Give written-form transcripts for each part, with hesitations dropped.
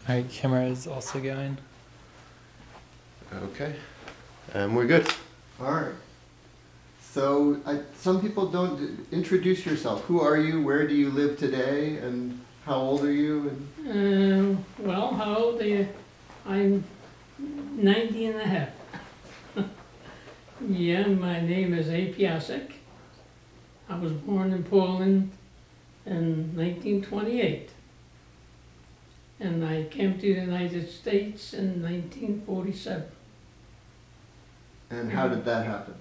Alright, camera is also going. Okay. We're good. All right. So some people don't introduce yourself. Who are you? Where do you live today? And how old are you? Well, how old are you? I'm 90 and a half. Yeah, my name is Abe Piasek. I was born in Poland in 1928. And I came to the United States in 1947. And how did that happen?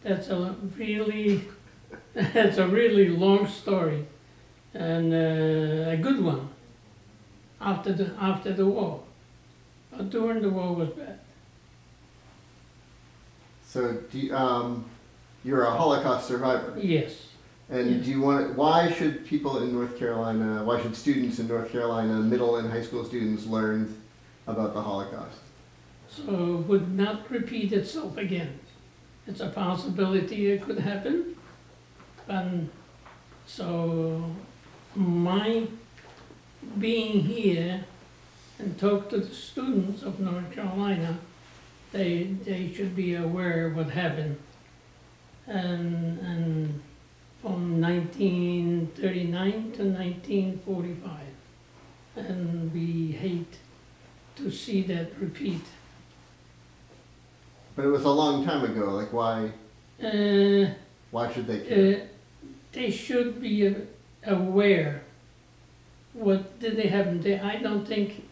That's that's a really long story, and a good one. After the war, but during the war was bad. So you're a Holocaust survivor. Yes. And Yes. do you why should people in North Carolina, why should students in North Carolina, middle and high school students learn about the Holocaust? So it would not repeat itself again. It's a possibility it could happen. And so my being here and talk to the students of North Carolina, they should be aware of what happened. And from 1939 to 1945. And we hate to see that repeat. But it was a long time ago. Like why should they care? They should be aware what did they happen. I don't think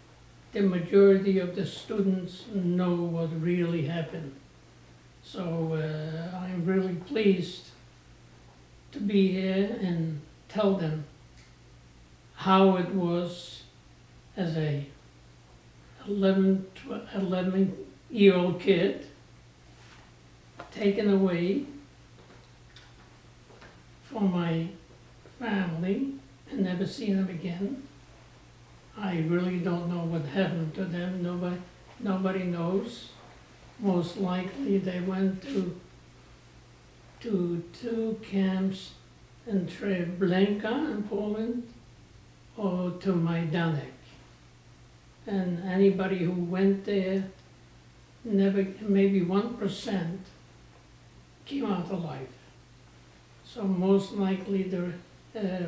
the majority of the students know what really happened. So I'm really pleased to be here and tell them how it was as a 11-year-old kid taken away from my family and never seen them again. I really don't know what happened to them. Nobody knows. Most likely they went to two camps in Treblinka in Poland or to Majdanek. And anybody who went there, never, maybe 1% came out alive. So most likely,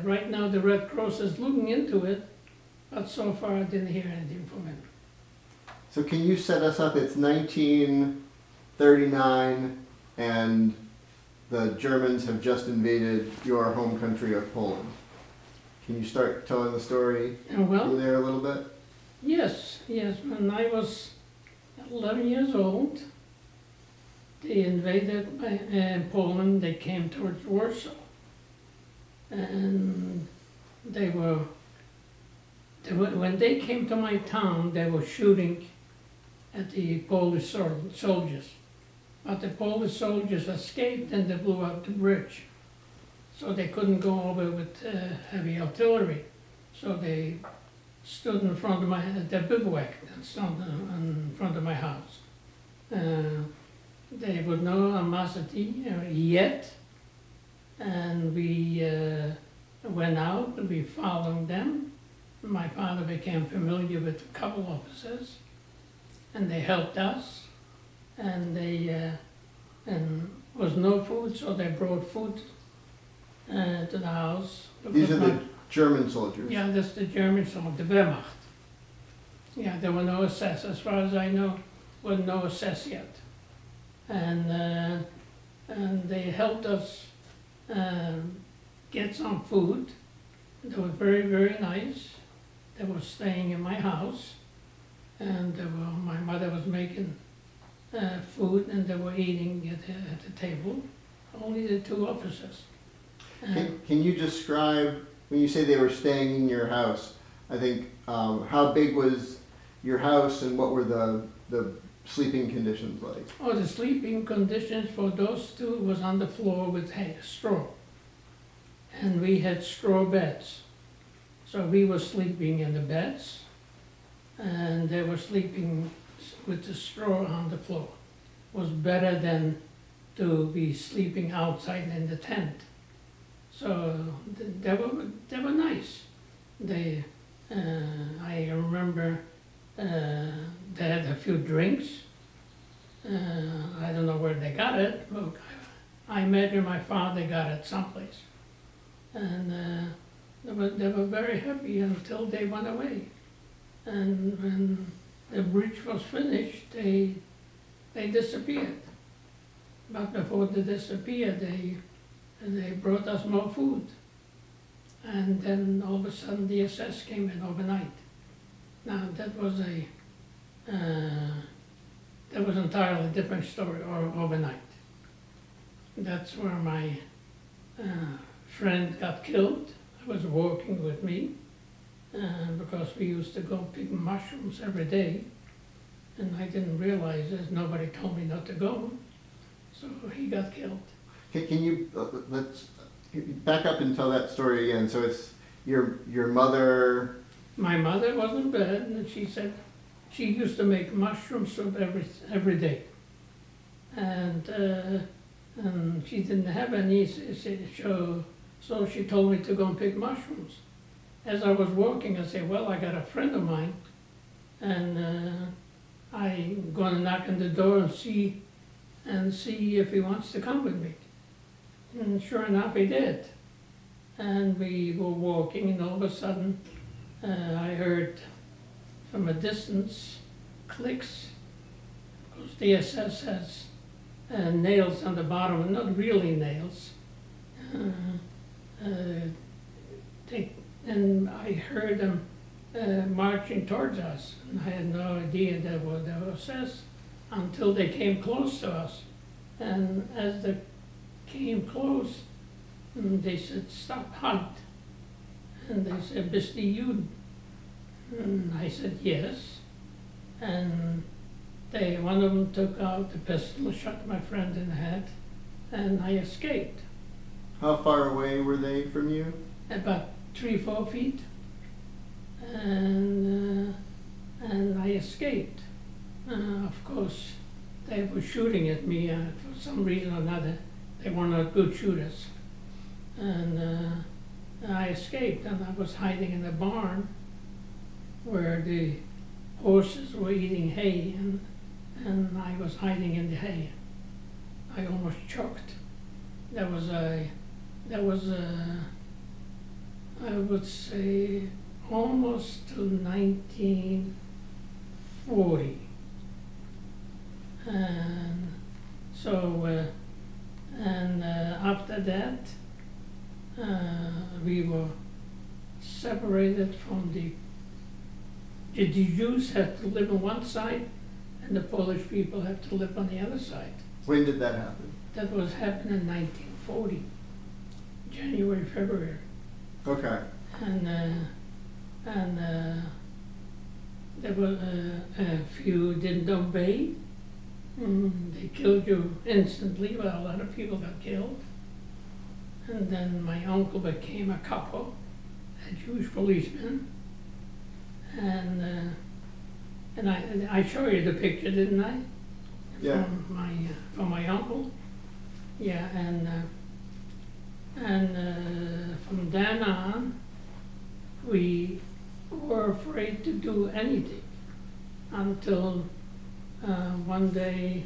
right now the Red Cross is looking into it, but so far I didn't hear anything from him. So can you set us up? It's 1939 and the Germans have just invaded your home country of Poland. Can you start telling the story Well, from there a little bit? yes. When I was 11 years old, they invaded Poland. They came towards Warsaw, and when they came to my town, they were shooting at the Polish soldiers. But the Polish soldiers escaped and they blew up the bridge. So they couldn't go over with heavy artillery. So they stood in front of the bivouac that stood in front of my house. They would no animosity yet. And we went out and we followed them. My father became familiar with a couple officers and they helped us. And and was no food, so they brought food to the house. These are the German soldiers. Yeah, that's the German soldiers, the Wehrmacht. Yeah, there were no SS, as far as I know, was no SS yet. And they helped us get some food. They were very, very nice. They were staying in my house, and my mother was making food, and they were eating at the table. Only the two officers. Can you describe, when you say they were staying in your house, I think, how big was your house and what were the sleeping conditions like? Oh, the sleeping conditions for those two was on the floor with straw. And we had straw beds. So we were sleeping in the beds, and they were sleeping with the straw on the floor. It was better than to be sleeping outside in the tent. So they were nice. I remember remember they had a few drinks. I don't know where they got it, but I imagine my father got it someplace. And they were very happy until they went away. And when the bridge was finished, they disappeared. But before they disappeared, they brought us more food. And then all of a sudden the SS came in overnight. Now that was an entirely different story overnight. That's where my friend got killed. He was walking with me because we used to go pick mushrooms every day. And I didn't realize this, nobody told me not to go. So he got killed. Can you, let's back up and tell that story again. So it's your mother. My mother was in bed and she said she used to make mushroom soup every day. And she didn't have any, so she told me to go and pick mushrooms. As I was walking, I said, well, I got a friend of mine, and I'm gonna knock on the door and see if he wants to come with me. And sure enough, he did. And we were walking, and all of a sudden, I heard from a distance clicks, because the SS has nails on the bottom, not really nails. And I heard them marching towards us, and I had no idea that what the SS until they came close to us. And as they came close, they said, "Stop, halt." And they said, "Bist du Juden?" And I said, "Yes." And one of them took out the pistol, shot my friend in the head, and I escaped. How far away were they from you? About 3-4 feet. And I escaped. Of course, they were shooting at me for some reason or another. They were not good shooters. And I escaped, and I was hiding in a barn where the horses were eating hay, and I was hiding in the hay. I almost choked. That was I would say almost to 1940. And so, after that, we were separated from the Jews had to live on one side, and the Polish people have to live on the other side. When did that happen? That was happening in 1940, January, February. Okay. And there were a few didn't obey. They killed you instantly. Well, a lot of people got killed. And then my uncle became a capo, a Jewish policeman. And I showed you the picture, didn't I? Yeah. From my uncle. Yeah, and from then on, we were afraid to do anything until one day,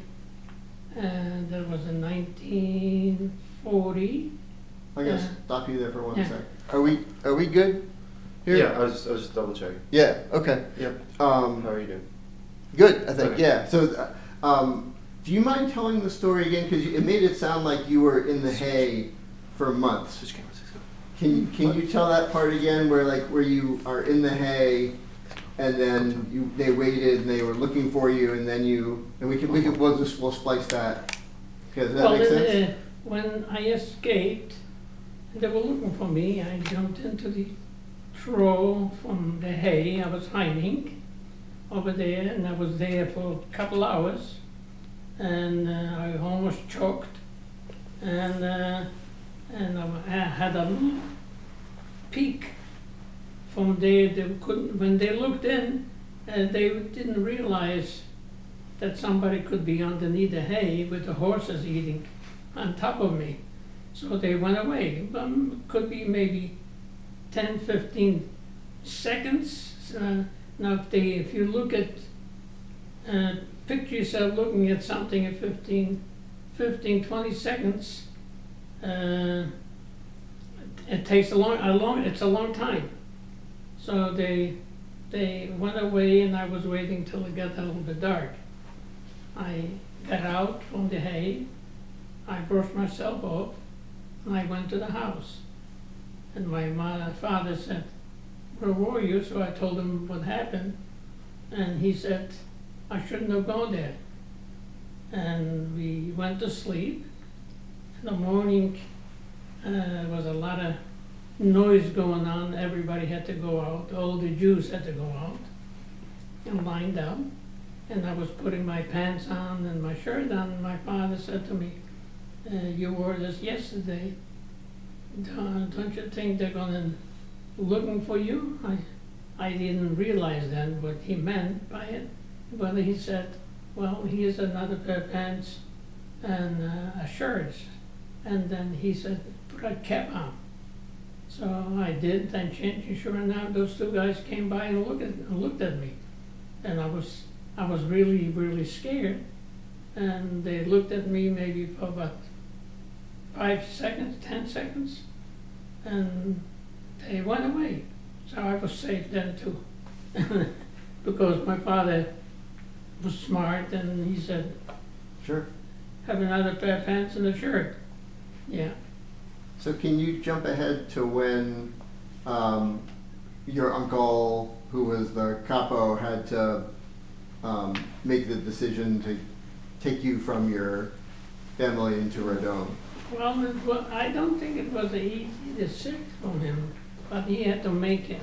that was in 1940. I gotta stop you there for one yeah. sec. Are we good here? Yeah, I was just double checking. Yeah. Okay. Yep. How How are you doing? Good, I think. Okay. Yeah. So, do you mind telling the story again? Because it made it sound like you were in the hay for months. Switch cameras. Let's go. Can you tell that part again, where you are in the hay, and then they waited and they were looking for you, and then we'll splice that. Okay, does that make sense? When I escaped, they were looking for me. I jumped into the trough from the hay. I was hiding over there, and I was there for a couple hours, and I almost choked, and I had a little peek from there. When they looked in, they didn't realize that somebody could be underneath the hay with the horses eating on top of me. So they went away. Could be maybe 10, 15 seconds. Now, if you look at, picture yourself looking at something at 20 seconds, it takes it's a long time. So they went away and I was waiting till it got a little bit dark. I got out from the hay, I brushed myself off, and I went to the house. And my father said, "Where were you?" So I told him what happened, and he said, "I shouldn't have gone there." And we went to sleep. In the morning, was a lot of noise going on. Everybody had to go out. All the Jews had to go out and lined up. And I was putting my pants on and my shirt on. And my father said to me, "You wore this yesterday. Don't you think they're gonna looking for you?" I didn't realize then what he meant by it. But he said, "Well, here's another pair of pants and a shirt." And then he said, "Put a cap on." So I did, and sure enough, those two guys came by and looked at me. And I was really, really scared. And they looked at me maybe for about 5 seconds, 10 seconds, and they went away. So I was safe then too. Because my father was smart and he said, Sure. "Have another pair of pants and a shirt." Yeah. So can you jump ahead to when your uncle, who was the capo, had to make the decision to take you from your family into Radom? Well, I don't think it was an easy decision from him, but he had to make it.